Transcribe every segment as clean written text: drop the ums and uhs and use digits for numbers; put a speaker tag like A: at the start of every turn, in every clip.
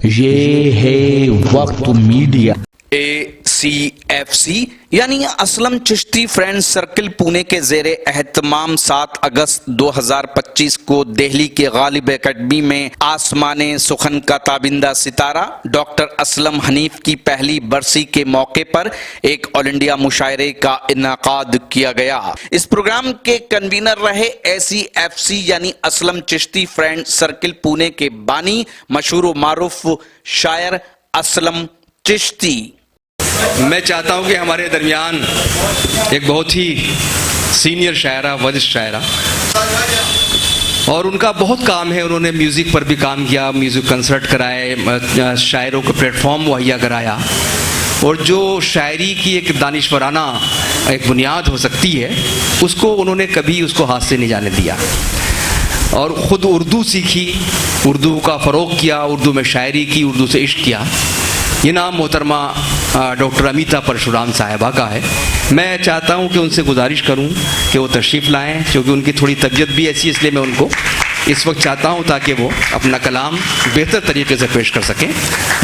A: ये है वक्त मीडिया।
B: ACFC यानी असलम चिश्ती फ्रेंड्स सर्किल पुणे के जेरे एहतमाम 7 अगस्त 2025 को दिल्ली के गालिब एकेडमी में आसमाने सुखन का ताबिंदा सितारा डॉक्टर असलम हनीफ की पहली बरसी के मौके पर एक ऑल इंडिया मुशायरे का इनाकाद किया गया। इस प्रोग्राम के कन्वीनर रहे ACFC यानी असलम चिश्ती फ्रेंड्स सर्किल पुणे के बानी मशहूर मारूफ शायर असलम चिश्ती।
C: मैं चाहता हूं कि हमारे दरमियान एक बहुत ही सीनियर शायरा, वरिष्ठ शायरा, और उनका बहुत काम है। उन्होंने म्यूज़िक पर भी काम किया, म्यूज़िक कंसर्ट कराए, शायरों को प्लेटफॉर्म मुहैया कराया, और जो शायरी की एक दानिशवराना एक बुनियाद हो सकती है उसको उन्होंने कभी उसको हाथ से नहीं जाने दिया, और ख़ुद उर्दू सीखी, उर्दू का फ़रोग़ किया, उर्दू में शायरी की, उर्दू से इश्क किया। ये नाम मोहतरमा डॉक्टर अमिता परशुराम साहिबा का है। मैं चाहता हूं कि उनसे गुजारिश करूं कि वो तशरीफ़ लाएं, क्योंकि उनकी थोड़ी तबीयत भी ऐसी है, इसलिए मैं उनको इस वक्त चाहता हूं ताकि वो अपना कलाम बेहतर तरीके से पेश कर सकें।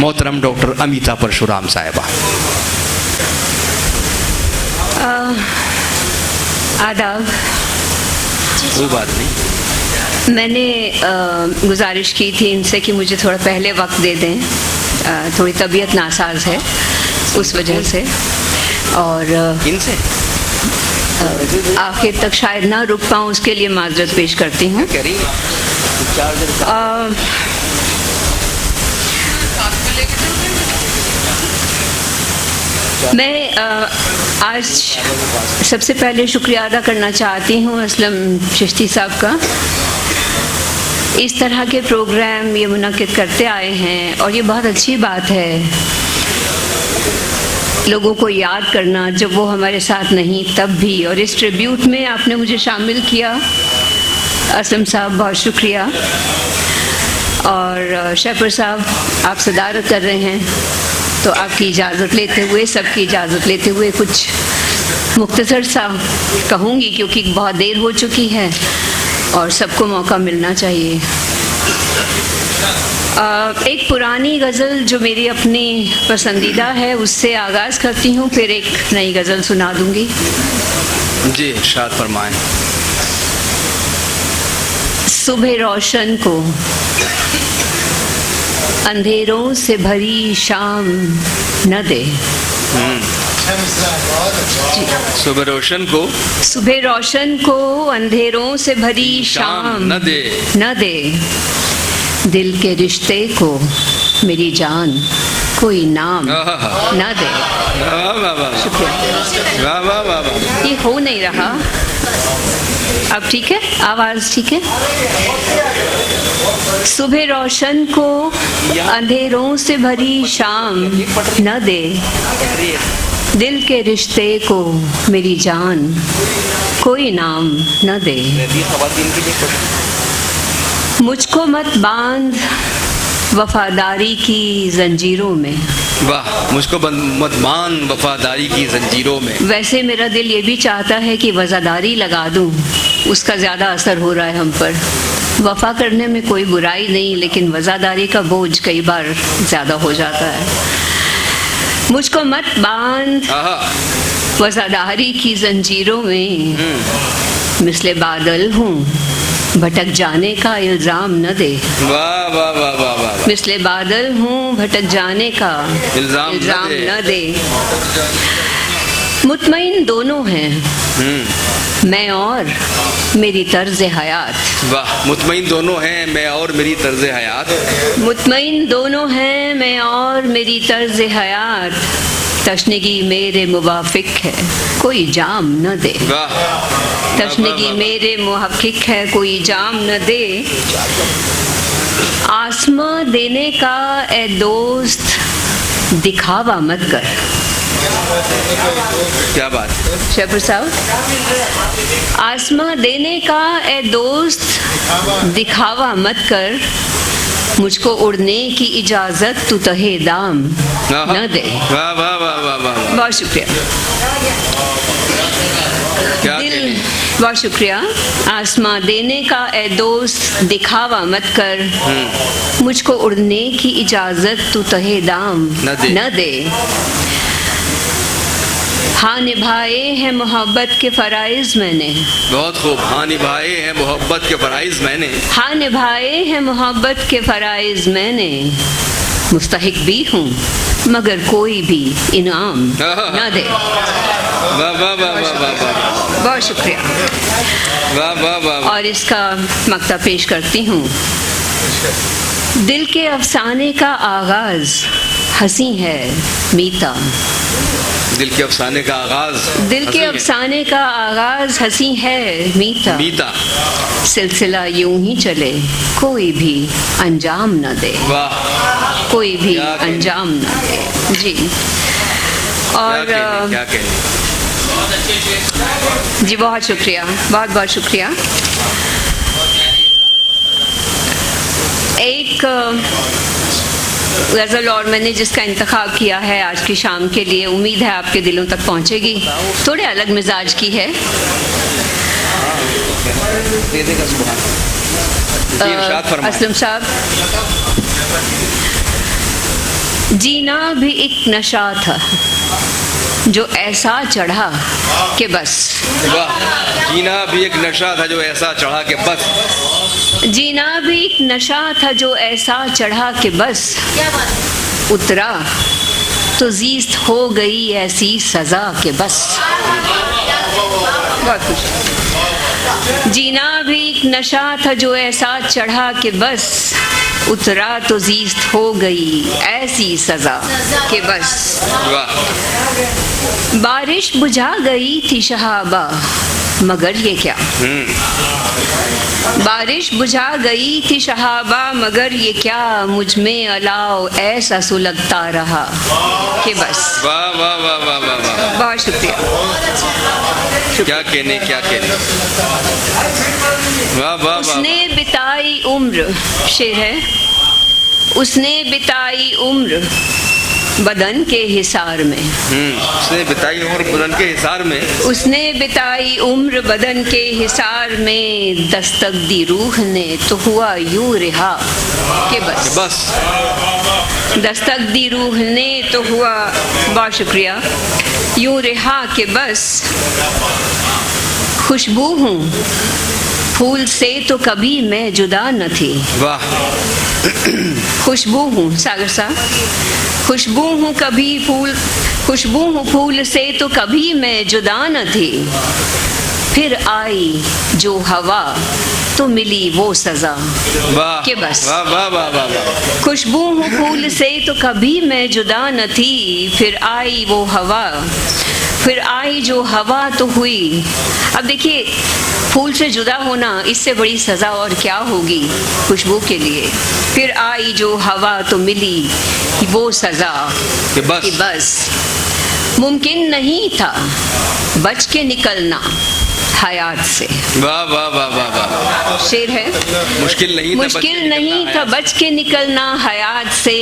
C: मोहतरम डॉक्टर अमिता परशुराम साहिबा।
D: आदाब।
C: कोई बात नहीं।
D: मैंने गुजारिश की थी इनसे कि मुझे थोड़ा पहले वक्त दे दें, थोड़ी तबीयत नासाज है उस वजह से, और
C: इनसे
D: आखिर तक शायद ना रुक पाऊँ उसके लिए माजरत पेश करती हूँ। मैं आज सबसे पहले शुक्रिया अदा करना चाहती हूँ असलम चिश्ती साहब का। इस तरह के प्रोग्राम ये मुनक़िद करते आए हैं और ये बहुत अच्छी बात है, लोगों को याद करना जब वो हमारे साथ नहीं तब भी। और इस ट्रिब्यूट में आपने मुझे शामिल किया, असलम साहब बहुत शुक्रिया। और शहपर साहब आप सदारत कर रहे हैं, तो आपकी इजाज़त लेते हुए, सबकी इजाज़त लेते हुए कुछ मुख्तसर सा कहूँगी, क्योंकि बहुत देर हो चुकी है और सबको मौका मिलना चाहिए। एक पुरानी गज़ल जो मेरी अपनी पसंदीदा है उससे आगाज़ करती हूँ, फिर एक नई गज़ल सुना दूँगी।
C: जी इरशाद फरमाएं।
D: सुबह रोशन को अंधेरों से भरी शाम न दे।
C: सुबह रोशन को अंधेरों से भरी शाम न दे, दिल के रिश्ते को मेरी जान कोई नाम न दे। शुक्रिया। ये हो नहीं रहा, अब ठीक है, आवाज़ ठीक है। सुबह रोशन को अंधेरों से भरी शाम न दे, दिल के रिश्ते को मेरी जान कोई नाम न दे। मुझको मत बांध वफादारी की जंजीरों में। वाह, मुझको मत बांध वफादारी की जंजीरों में।
D: वैसे मेरा दिल ये भी चाहता है कि वज़ादारी लगा दूं, उसका ज़्यादा असर हो रहा है हम पर। वफ़ा करने में कोई बुराई नहीं, लेकिन वज़ादारी का बोझ कई बार ज़्यादा हो जाता है। मुझको मत बांध वज़ादारी की जंजीरों में, मिसले बादल हूँ भटक जाने का इल्ज़ाम न दे।
C: वाह वाह वाह वाह वाह।
D: मिसले बादल हूँ भटक जाने का इल्ज़ाम न दे। मुतमईन दोनों हैं मैं और मेरी तर्ज हयात।
C: वाह, मुतमईन दोनों हैं मैं और मेरी तर्ज हयात।
D: मुतमईन दोनों हैं मैं और मेरी तर्ज हयात, तशनगी मेरे मुवाफिक है कोई जाम न दे। तशनगी मेरे मुवाफिक है कोई जाम न दे। आसमां देने का ए दोस्त दिखावा मत कर।
C: क्या बात
D: शहपर साहब। आसमां देने का ए दोस्त दिखावा मत कर, मुझको उड़ने की इजाजत तू तहे दाम न दे।
C: वाह वाह वाह वाह वाह।
D: बहुत शुक्रिया। बहुत शुक्रिया। आसमां देने का ए दोस्त दिखावा मत कर, मुझको उड़ने की इजाजत तू तहे दाम न दे। हाँ निभाए हैं मोहब्बत के फराइज मैंने।
C: बहुत खूब। हाँ निभाए हैं मोहब्बत के फराइज मैंने।
D: हाँ निभाए हैं मोहब्बत के फराइज मैंने। मुस्तहिक भी हूँ मगर कोई भी इनाम न दे।
C: वाह वाह वाह वाह वाह वाह।
D: बहुत शुक्रिया।
C: वाह वाह वाह।
D: और इसका मक्ता पेश करती हूँ। दिल के अफसाने का आगाज हंसी है मीता।
C: दिल के अफसाने का आगाज।
D: दिल के अफसाने का आगाज हंसी है मीता।
C: मीता।
D: सिलसिला यूं ही चले कोई भी अंजाम न दे।
C: वाह।
D: कोई भी
C: क्या कहने।
D: अंजाम न दे। जी। और
C: क्या कहने।
D: जी बहुत शुक्रिया, बहुत बहुत शुक्रिया। एक गज़ल और मैंने जिसका इंतखाब किया है आज की शाम के लिए, उम्मीद है आपके दिलों तक पहुंचेगी। थोड़े अलग मिजाज की है। असलम साहब, जीना भी एक नशा था जो ऐसा चढ़ा कि बस।
C: वाह। जीना भी एक नशा था जो ऐसा चढ़ा के बस।
D: जीना भी एक नशा था जो ऐसा चढ़ा कि बस। उतरा तो जीस्त हो गई ऐसी सजा के बस। बहुत खुश। जीना भी एक नशा था जो ऐसा चढ़ा कि बस। उतरा तो जीस्त हो गई ऐसी सजा के बस।
C: वाह।
D: बारिश बुझा गई थी शहाबा मगर ये क्या। बारिश बुझा गई थी शहाबा मगर ये क्या। मुझ में अलाव ऐसा सुलगता रहा कि बस।
C: वाह वाह वाह वाह वाह वाह।
D: बहुत शुक्रिया।
C: क्या कहने, क्या कहने। वाह वाह वाह।
D: उसने बिताई उम्र, शेर है, उसने बिताई उम्र बदन के हिसार में।
C: उसने बिताई उम्र बदन के हिसार में। उसने
D: बिताई उम्र बदन के हिसार में। दस्तक दी रूह ने तो हुआ यूं रिहा के बस।
C: बस।
D: दस्तक दी रूह ने तो हुआ, बहुत शुक्रिया, यूं रिहा के बस। खुशबू हूँ फूल से तो कभी मैं जुदा न थी।
C: वाह।
D: खुशबू हूँ सागर साहब, खुशबू हूँ कभी फूल, खुशबू हूँ फूल से तो कभी मैं जुदा न थी। फिर आई जो हवा तो मिली वो सजा के बस।
C: वाह वाह वाह वाह वाह।
D: खुशबू हूँ फूल से तो कभी मैं जुदा न थी। फिर आई वो हवा, फिर आई जो हवा तो हुई। अब देखिए, फूल से जुदा होना, इससे बड़ी सज़ा और क्या होगी खुशबू के लिए। फिर आई जो हवा तो मिली वो सज़ा कि बस। मुमकिन नहीं था बच के निकलना हयात से।
C: वाह वाह वाह वाह वाह।
D: शेर है,
C: मुश्किल नहीं
D: था बच के निकलना हयात से।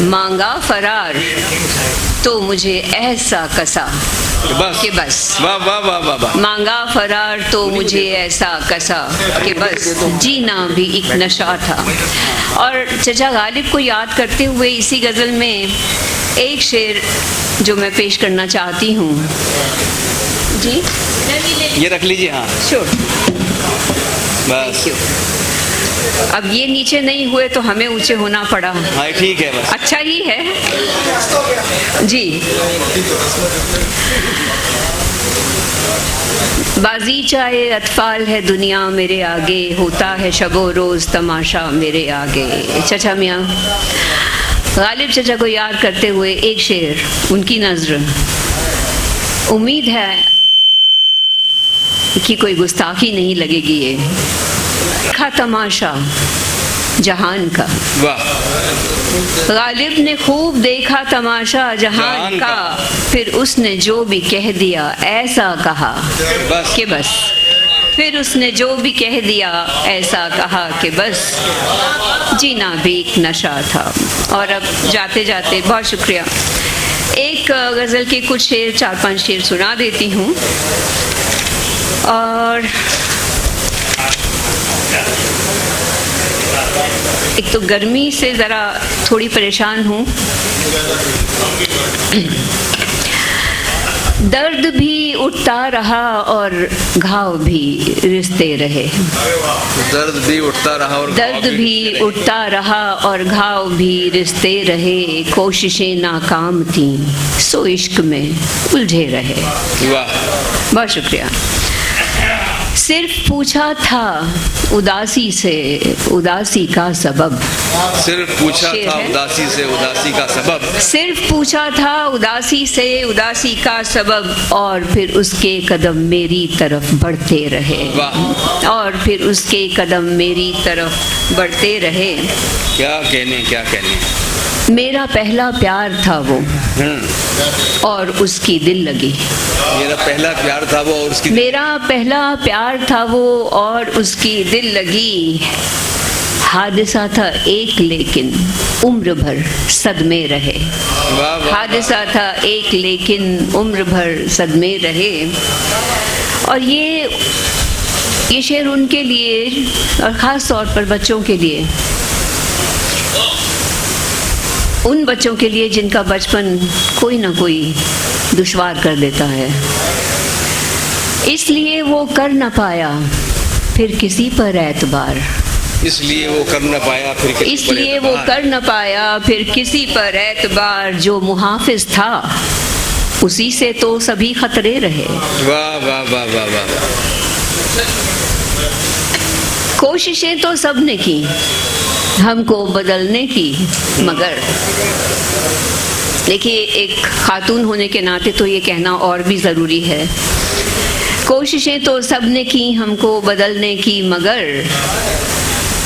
D: मांगा फरार तो मुझे ऐसा कसा कि बस।
C: वाह वाह वाह वाह वाह।
D: मांगा फरार तो मुझे ऐसा कसा कि बस। जीना भी एक नशा था। और चचा गालिब को याद करते हुए इसी गज़ल में एक शेर जो मैं पेश करना चाहती हूँ। जी
C: ये रख लीजिए। हाँ
D: श्योर।
C: बस।
D: अब ये नीचे नहीं हुए तो हमें ऊंचे होना पड़ा।
C: हाँ ठीक है, बस
D: अच्छा ही है जी। बाजी चाहे अतफाल है दुनिया मेरे आगे, होता है शबो रोज तमाशा मेरे आगे। चचा मियाँ गालिब चचा को याद करते हुए एक शेर, उनकी नज़र। उम्मीद है कि कोई गुस्ताखी नहीं लगेगी। ये देखा तमाशा जहान का।
C: वाह।
D: गालिब ने खूब देखा तमाशा जहान का। फिर उसने जो भी कह दिया ऐसा कहा कि बस। फिर उसने जो भी कह दिया ऐसा कहा कि बस। जीना भी एक नशा था। और अब जाते जाते बहुत शुक्रिया, एक गज़ल के कुछ शेर, 4-5 शेर सुना देती हूँ। और एक तो गर्मी से ज़रा थोड़ी परेशान हूँ। दर्द भी उठता रहा और घाव भी रिश्ते रहे।
C: दर्द भी उठता रहा और
D: दर्द भी उठता रहा और घाव भी रिश्ते रहे। कोशिशें नाकाम थीं, सो इश्क में उलझे रहे।
C: वाह,
D: बहुत शुक्रिया। सिर्फ पूछा था उदासी से उदासी का सबब।
C: सिर्फ पूछा
D: शेर
C: था
D: है।
C: उदासी से उदासी का सबब।
D: सिर्फ पूछा था उदासी से उदासी का सबब, और फिर उसके कदम मेरी तरफ बढ़ते रहे।
C: वाह।
D: और फिर उसके कदम मेरी तरफ बढ़ते रहे।
C: क्या कहने, क्या कहने।
D: मेरा पहला प्यार था वो, और उसकी दिल लगी।
C: मेरा पहला प्यार था वो और उसकी
D: मेरा पहला प्यार था वो और उसकी दिल लगी। हादसा था एक लेकिन उम्र भर सदमे रहे।
C: वाह वाह।
D: हादसा था एक लेकिन उम्र भर सदमे रहे। और ये शेर उनके लिए, और ख़ास तौर पर बच्चों के लिए, उन बच्चों के लिए जिनका बचपन कोई ना कोई दुश्वार कर देता है। इसलिए वो कर न पाया फिर किसी पर एतबार।
C: इसलिए वो कर न पाया फिर किसी पर
D: इसलिए वो
C: एतबार।
D: कर न पाया फिर किसी पर एतबार। जो मुहाफिज था उसी से तो सभी खतरे रहे।
C: वाह वाह वाह वाह वाह।
D: कोशिशें तो सबने की हमको बदलने की, मगर देखिए, एक खातून होने के नाते तो ये कहना और भी ज़रूरी है। कोशिशें तो सबने की हमको बदलने की, मगर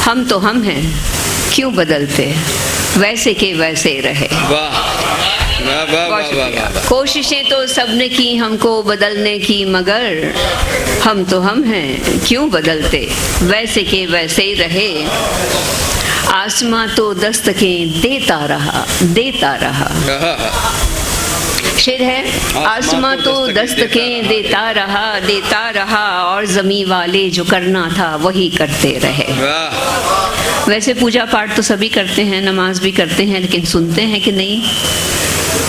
D: हम तो हम हैं, क्यों बदलते, वैसे के वैसे रहे।
C: वाह वाह वाह वाह वाह वाह।
D: कोशिशें तो सबने की हमको बदलने की, मगर हम तो हम हैं, क्यों बदलते, वैसे के वैसे ही रहे। आसमां तो दस्तकें देता रहा, देता रहा। शेर है, आसमां तो दस्तकें देता रहा, देता रहा, और ज़मीं वाले जो करना था वही करते रहे।
C: वाह।
D: वैसे पूजा पाठ तो सभी करते हैं, नमाज भी करते हैं, लेकिन सुनते हैं कि नहीं,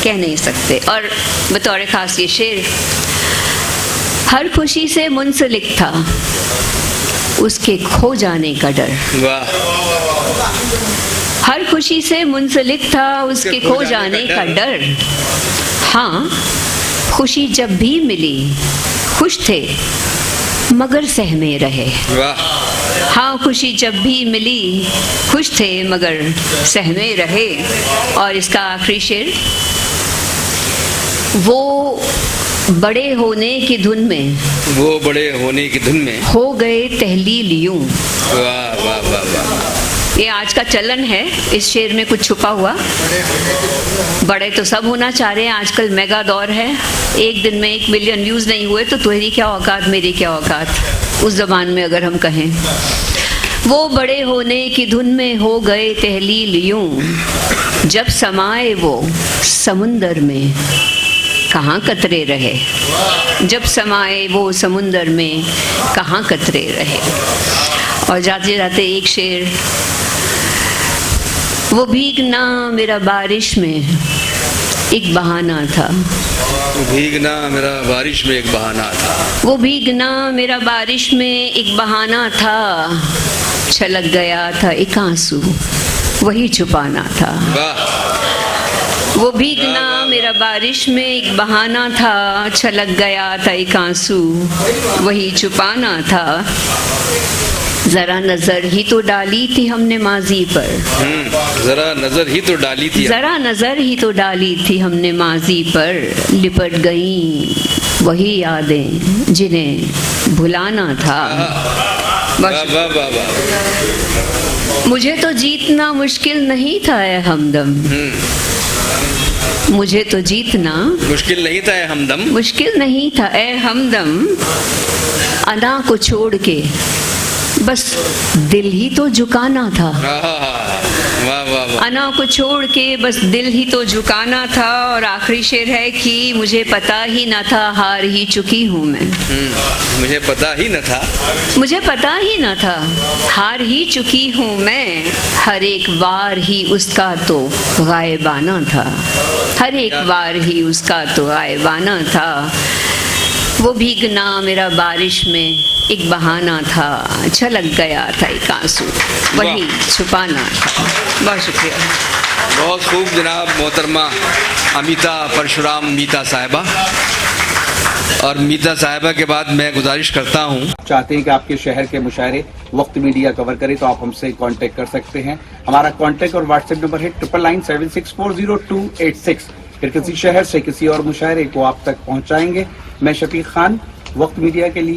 D: कह नहीं सकते। और बतौर खास ये शेर, हर खुशी से मुंसलिक था उसके खो जाने का डर।
C: वाह।
D: हर खुशी से मुंसलिक था उसके खो जाने का डर। हाँ, खुशी जब भी मिली खुश थे मगर सहमे रहे।
C: वाह।
D: हाँ, खुशी जब भी मिली खुश थे मगर सहमे रहे। और इसका आखिरी शेर, वो बड़े होने की धुन में,
C: वो बड़े होने की धुन में
D: हो गए तहलील यूं।
C: वाह वाह वाह वाह।
D: ये आज का चलन है, इस शेर में कुछ छुपा हुआ। बड़े तो सब होना चाह रहे हैं, आजकल मेगा दौर है। एक दिन में 1 मिलियन व्यूज़ नहीं हुए तो तुम्हारी क्या औकात, मेरी क्या औकात, उस ज़बान में अगर हम कहें। वो बड़े होने की धुन में हो गए तहलील यूं। जब समाए वो समुंदर में कहाँ कतरे रहे। जब समाए वो समुंदर में कहाँ कतरे रहे। और जाते जाते एक शेर, वो भीगना मेरा बारिश में एक बहाना था।
C: भीगना मेरा बारिश में एक बहाना था।
D: वो भीगना मेरा बारिश में एक बहाना था। छलक गया था एक आंसू, वही छुपाना था।
C: वाह।
D: वो भीगना मेरा बारिश में एक बहाना था। छलक गया था एक आंसू, वही छुपाना था। जरा नजर ही तो डाली थी हमने माजी पर।
C: जरा नजर ही तो डाली थी।
D: जरा नजर ही तो डाली थी हमने माजी पर। लिपट गई वही यादें जिन्हें भुलाना था।
C: वाह वाह वाह वाह।
D: मुझे तो जीतना मुश्किल नहीं था ए हमदम। मुझे तो जीतना
C: मुश्किल नहीं था ए हमदम।
D: मुश्किल नहीं था ए हमदम। अदा को छोड़ के बस दिल ही तो झुकाना था,
C: वाह वाह वाह।
D: अना को छोड़ के बस दिल ही तो झुकाना था। और आखिरी शेर है कि मुझे पता ही न था हार ही चुकी हूँ मैं।
C: मुझे पता ही न था,
D: मुझे पता ही न था हार ही चुकी हूँ मैं। हर एक वार ही उसका तो गायबाना था, हर एक वार ही उसका तो गायबाना था। वो भीगना मेरा बारिश में एक बहाना था, छलक गया था एक आंसू वही छुपाना था। बहुत शुक्रिया।
C: बहुत खूब जनाब मोहतरमा अमिता परशुराम मीता साहिबा। और मीता साहिबा के बाद मैं गुजारिश करता हूँ,
A: चाहते हैं कि आपके शहर के मुशायरे वक्त मीडिया कवर करे तो आप हमसे कांटेक्ट कर सकते हैं। हमारा कांटेक्ट और व्हाट्सएप नंबर है 9997640286। फिर किसी शहर से किसी और मुशायरे को आप तक पहुंचाएंगे। मैं शफीक खान, वक्त मीडिया के लिए।